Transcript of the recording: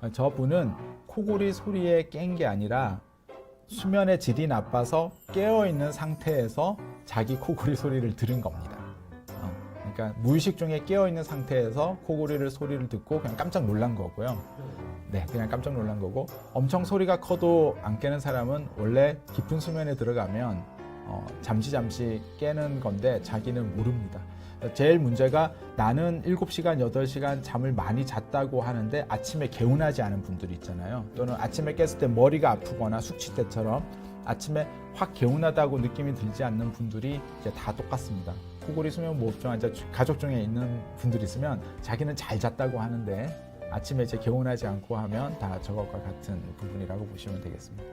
저분은 코골이 소리에 깬 게 아니라 수면의 질이 나빠서 깨어있는 상태에서 자기 코골이 소리를 들은 겁니다. 그러니까 무의식 중에 깨어있는 상태에서 코골이를 소리를 듣고 그냥 깜짝 놀란 거고요. 네, 그냥 깜짝 놀란 거고, 엄청 소리가 커도 안 깨는 사람은 원래 깊은 수면에 들어가면 잠시 깨는 건데 자기는 모릅니다. 제일 문제가 나는 7시간, 8시간 잠을 많이 잤다고 하는데 아침에 개운하지 않은 분들이 있잖아요. 또는 아침에 깼을 때 머리가 아프거나 숙취 때처럼 아침에 확 개운하다고 느낌이 들지 않는 분들이 이제 다 똑같습니다. 코골이 수면무호흡증 환자 가족 중에 있는 분들이 있으면 자기는 잘 잤다고 하는데 아침에 이제 개운하지 않고 하면 다 저것과 같은 부분이라고 보시면 되겠습니다.